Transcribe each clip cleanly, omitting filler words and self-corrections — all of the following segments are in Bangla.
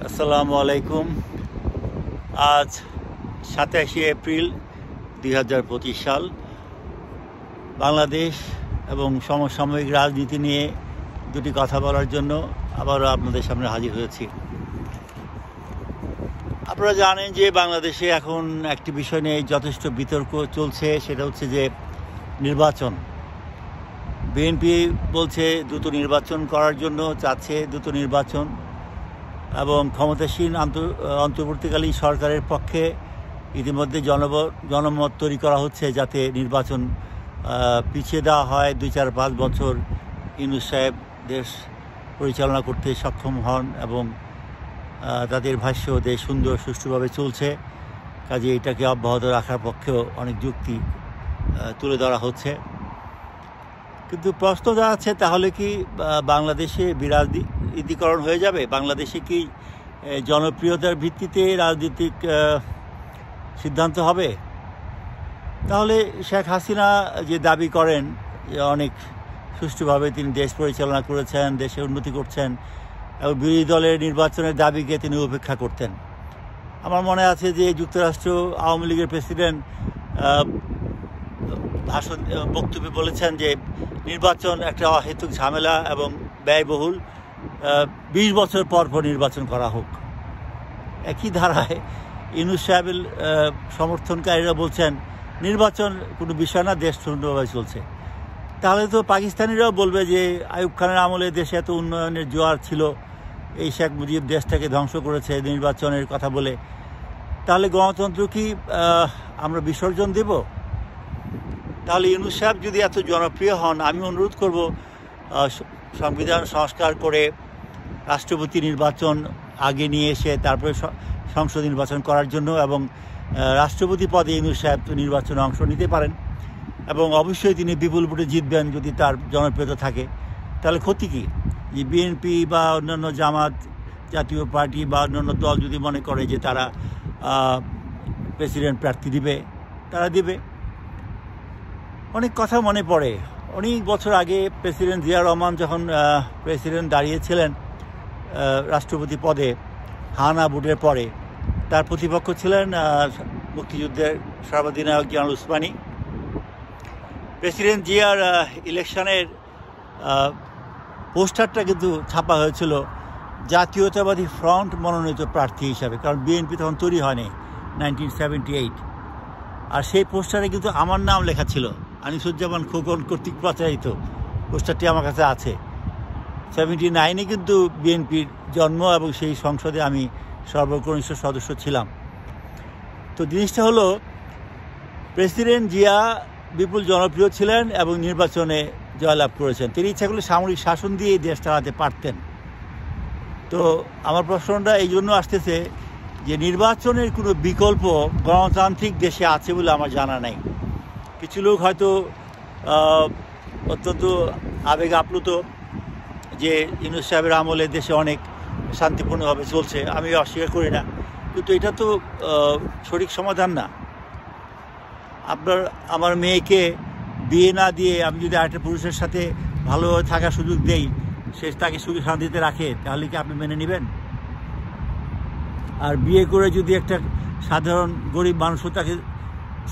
আসসালামু আলাইকুম। আজ 27 এপ্রিল 2025 সাল। বাংলাদেশ এবং সমসাময়িক রাজনীতি নিয়ে দুটি কথা বলার জন্য আবারও আপনাদের সামনে হাজির হয়েছি। আপনারা জানেন যে বাংলাদেশে এখন একটি বিষয় নিয়ে যথেষ্ট বিতর্ক চলছে, সেটা হচ্ছে যে নির্বাচন। বিএনপি বলছে দ্রুত নির্বাচন করার জন্য, চাচ্ছে দ্রুত নির্বাচন, এবং ক্ষমতাসীন অন্তর্বর্তীকালীন সরকারের পক্ষে ইতিমধ্যে জনমত তৈরি করা হচ্ছে যাতে নির্বাচন পিছিয়ে দেওয়া হয়। 2-4-5 বছর ইউনূস সাহেব দেশ পরিচালনা করতে সক্ষম হন এবং তাদের ভাষ্য দেশ সুন্দর সুষ্ঠুভাবে চলছে, কাজে এটাকে অব্যাহত রাখার পক্ষেও অনেক যুক্তি তুলে ধরা হচ্ছে। কিন্তু প্রশ্ন দাঁড়াচ্ছে, তাহলে কি বাংলাদেশে বিরাজনীতিকরণ হয়ে যাবে? বাংলাদেশে কি জনপ্রিয়তার ভিত্তিতে রাজনৈতিক সিদ্ধান্ত হবে? তাহলে শেখ হাসিনা যে দাবি করেন যে অনেক সুষ্ঠুভাবে তিনি দেশ পরিচালনা করেছেন, দেশে উন্নতি করছেন এবং বিরোধী দলের নির্বাচনের দাবিকে তিনি উপেক্ষা করতেন। আমার মনে আছে যে যুক্তরাষ্ট্র আওয়ামী লীগের প্রেসিডেন্ট বক্তব্যে বলেছেন যে নির্বাচন একটা অহেতুক ঝামেলা এবং ব্যয়বহুল, 20 বছর পর পর নির্বাচন করা হোক। একই ধারায় ইউনূস সাহেবের সমর্থনকারীরা বলছেন নির্বাচন কোনো বিষয় না, দেশ সুন্দরভাবে চলছে। তাহলে তো পাকিস্তানিরাও বলবে যে আইয়ুব খানের আমলে দেশে এত উন্নয়নের জোয়ার ছিল, এই শেখ মুজিব দেশটাকে ধ্বংস করেছে নির্বাচনের কথা বলে। তাহলে গণতন্ত্র কি আমরা বিসর্জন দেব? তাহলে ইউনূস সাহেব যদি এত জনপ্রিয় হন, আমি অনুরোধ করব সংবিধান সংস্কার করে রাষ্ট্রপতি নির্বাচন আগে নিয়ে এসে তারপরে সংসদ নির্বাচন করার জন্য, এবং রাষ্ট্রপতি পদে ইউনূস সাহেব তো নির্বাচনে অংশ নিতে পারেন এবং অবশ্যই তিনি বিপুল ভোটে জিতবেন যদি তার জনপ্রিয়তা থাকে। তাহলে ক্ষতি কী? যে বিএনপি বা অন্যান্য জামাত, জাতীয় পার্টি বা অন্যান্য দল যদি মনে করে যে তারা প্রেসিডেন্ট প্রার্থী দিবে, তারা দিবে। অনেক কথা মনে পড়ে, অনেক বছর আগে প্রেসিডেন্ট জিয়া রহমান যখন প্রেসিডেন্ট দাঁড়িয়েছিলেন রাষ্ট্রপতি পদে হানা ভোটের পরে, তার প্রতিপক্ষ ছিলেন মুক্তিযুদ্ধের সর্বাধিনায়ক জেনারেল উসমানী। প্রেসিডেন্ট জিয়ার ইলেকশনের পোস্টারটা কিন্তু ছাপা হয়েছিল জাতীয়তাবাদী ফ্রন্ট মনোনীত প্রার্থী হিসাবে, কারণ বিএনপি তখন তৈরি হয়নি 1978। আর সেই পোস্টারে কিন্তু আমার নাম লেখা ছিল, আনিসুজ্জামান খোকন কর্তৃক প্রচারিত। পোস্টারটি আমার কাছে আছে। 79-এ কিন্তু বিএনপির জন্ম এবং সেই সংসদে আমি সর্বকনিষ্ঠ সদস্য ছিলাম। তো জিনিসটা হলো, প্রেসিডেন্ট জিয়া বিপুল জনপ্রিয় ছিলেন এবং নির্বাচনে জয়লাভ করেছেন। তিনি ইচ্ছা করলে সামরিক শাসন দিয়ে দেশ চালাতে পারতেন। তো আমার প্রশ্নটা এই জন্য আসতেছে যে নির্বাচনের কোনো বিকল্প গণতান্ত্রিক দেশে আছে বলে আমার জানা নাই। কিছু লোক হয়তো অত্যন্ত আবেগ আপ্লুত যে ইউনূস সাহেবের আমলে দেশে অনেক শান্তিপূর্ণভাবে চলছে, আমি অস্বীকার করি না, কিন্তু এটা তো সঠিক সমাধান না। আমার মেয়েকে বিয়ে না দিয়ে আমি যদি আরেকটা পুরুষের সাথে ভালোভাবে থাকার সুযোগ দেই, সে তাকে সুখে শান্তিতে রাখে, তাহলে কি আপনি মেনে নেবেন? আর বিয়ে করে যদি একটা সাধারণ গরিব মানুষও তাকে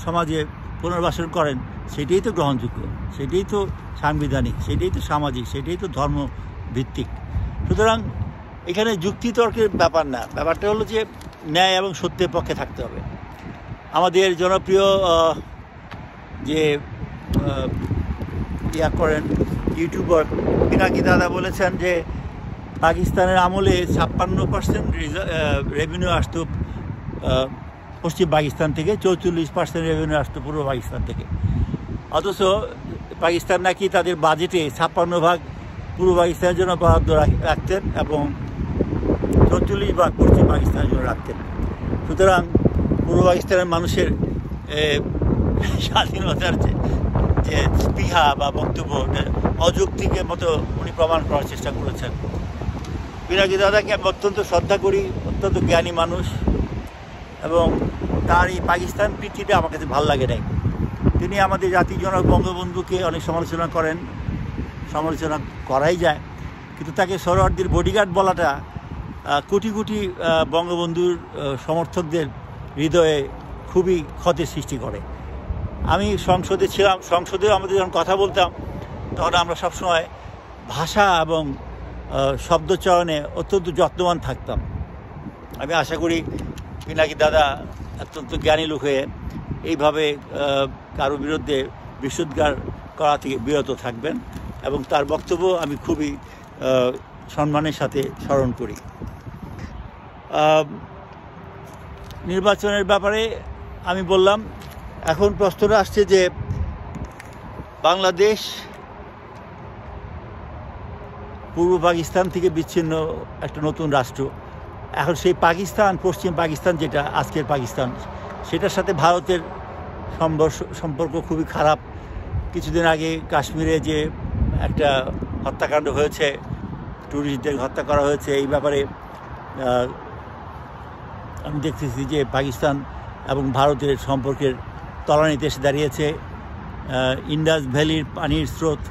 সমাজে পুনর্বাসন করেন, সেটাই তো গ্রহণযোগ্য, সেটাই তো সাংবিধানিক, সেটাই তো সামাজিক, সেটাই তো ধর্মভিত্তিক। সুতরাং এখানে যুক্তিতর্কের ব্যাপার না, ব্যাপারটা হলো যে ন্যায় এবং সত্যের পক্ষে থাকতে হবে। আমাদের জনপ্রিয় যে করেন ইউটিউবার পিনাকি দাদা বলেছেন যে পাকিস্তানের আমলে 56% রেভিনিউ আসতো পশ্চিম পাকিস্তান থেকে, 44% রেভিনিউ আসতো পূর্ব পাকিস্তান থেকে। অথচ পাকিস্তান নাকি তাদের বাজেটে 56% পূর্ব পাকিস্তানের জন্য বরাদ্দ রাখতেন এবং 44% পশ্চিম পাকিস্তানের জন্য রাখতেন। সুতরাং পূর্ব পাকিস্তানের মানুষের স্বাধীনতার যে স্পৃহা বা বক্তব্য অযৌক্তিকের মতো উনি প্রমাণ করার চেষ্টা করেছেন। পিনাকি দাদাকে আমি অত্যন্ত শ্রদ্ধা করি, অত্যন্ত জ্ঞানী মানুষ, এবং তার এই পাকিস্তান প্রীতিটা আমার কাছে ভালো লাগে নাই। তিনি আমাদের জাতির জনক বঙ্গবন্ধুকে অনেক সমালোচনা করেন, সমালোচনা করাই যায়, কিন্তু তাকে সোহরাওয়ার্দীর বডিগার্ড বলাটা কোটি কোটি বঙ্গবন্ধুর সমর্থকদের হৃদয়ে খুবই ক্ষতির সৃষ্টি করে। আমি সংসদে ছিলাম, সংসদেও আমাদের যখন কথা বলতাম তখন আমরা সবসময় ভাষা এবং শব্দচয়নে অত্যন্ত যত্নবান থাকতাম। আমি আশা করি পিনাকি দাদা অত্যন্ত জ্ঞানী লোক হয়ে এইভাবে কারো বিরুদ্ধে বিশুদ্ধার করা থেকে বিরত থাকবেন এবং তার বক্তব্য আমি খুবই সম্মানের সাথে স্মরণ করি। নির্বাচনের ব্যাপারে আমি বললাম, এখন প্রশ্নটা আসছে যে বাংলাদেশ পূর্ব পাকিস্তান থেকে বিচ্ছিন্ন একটা নতুন রাষ্ট্র। এখন সেই পাকিস্তান, পশ্চিম পাকিস্তান যেটা আজকের পাকিস্তান, সেটার সাথে ভারতের সম্পর্ক খুবই খারাপ। কিছুদিন আগে কাশ্মীরে যে একটা হত্যাকাণ্ড হয়েছে, ট্যুরিস্টদের হত্যা করা হয়েছে, এই ব্যাপারে আমি দেখতেছি যে পাকিস্তান এবং ভারতের সম্পর্কের তলানিতে এসে দাঁড়িয়েছে। ইন্ডাস ভ্যালির পানির স্রোত,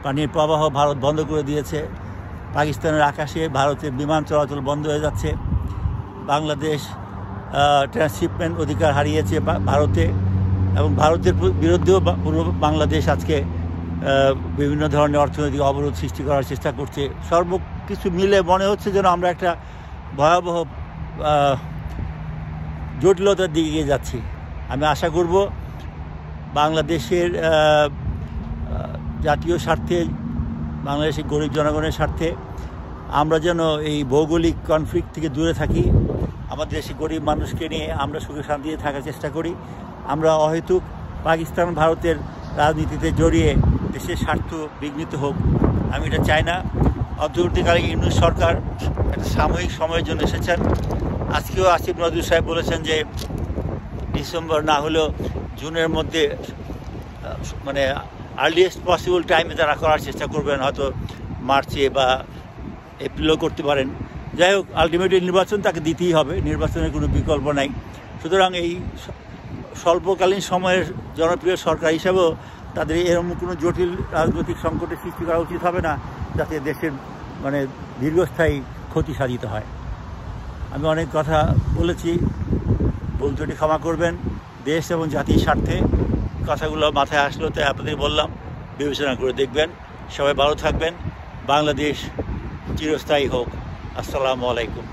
পানির প্রবাহ ভারত বন্ধ করে দিয়েছে। পাকিস্তানের আকাশে ভারতের বিমান চলাচল বন্ধ হয়ে যাচ্ছে। বাংলাদেশ ট্রান্সশিপমেন্ট অধিকার হারিয়েছে ভারতে, এবং ভারতের বিরুদ্ধেও পূর্ব বাংলাদেশ আজকে বিভিন্ন ধরনের অর্থনৈতিক অবরোধ সৃষ্টি করার চেষ্টা করছে। সর্বকিছু মিলে মনে হচ্ছে যেন আমরা একটা ভয়াবহ জটিলতার দিকে এগিয়ে যাচ্ছি। আমি আশা করব বাংলাদেশের জাতীয় স্বার্থে, বাংলাদেশের গরিব জনগণের স্বার্থে আমরা যেন এই ভৌগোলিক কনফ্লিক্ট থেকে দূরে থাকি। আমাদের দেশে গরিব মানুষকে নিয়ে আমরা সুখে শান্তিতে থাকার চেষ্টা করি। আমরা অহেতুক পাকিস্তান ভারতের রাজনীতিতে জড়িয়ে দেশের স্বার্থ বিঘ্নিত হোক, আমি এটা চাই না। অন্তর্বর্তীকালীন ইউনূস সরকার একটা সাময়িক সময়ের জন্য এসেছেন। আজকেও আসিফ নজরুল সাহেব বলেছেন যে ডিসেম্বর না হলেও জুনের মধ্যে, মানে আর্লিয়েস্ট পসিবল টাইমে তারা করার চেষ্টা করবেন, হয়তো মার্চে বা এপ্রিলও করতে পারেন। যাই হোক, আলটিমেটলি নির্বাচন তাকে দিতেই হবে, নির্বাচনের কোনো বিকল্প নাই। সুতরাং এই স্বল্পকালীন সময়ের জনপ্রিয় সরকার হিসাবেও তাদের এরকম কোনো জটিল রাজনৈতিক সংকটের সৃষ্টি করা উচিত হবে না, যাতে দেশের মানে দীর্ঘস্থায়ী ক্ষতি সাধিত হয়। আমি অনেক কথা বলেছি, ভুল ত্রুটি ক্ষমা করবেন। দেশ এবং জাতির স্বার্থে কথাগুলো মাথায় আসলো, তাই আপনাদের বললাম, বিবেচনা করে দেখবেন। সবাই ভালো থাকবেন। বাংলাদেশ চিরস্থায়ী হোক। আসসালামু আলাইকুম।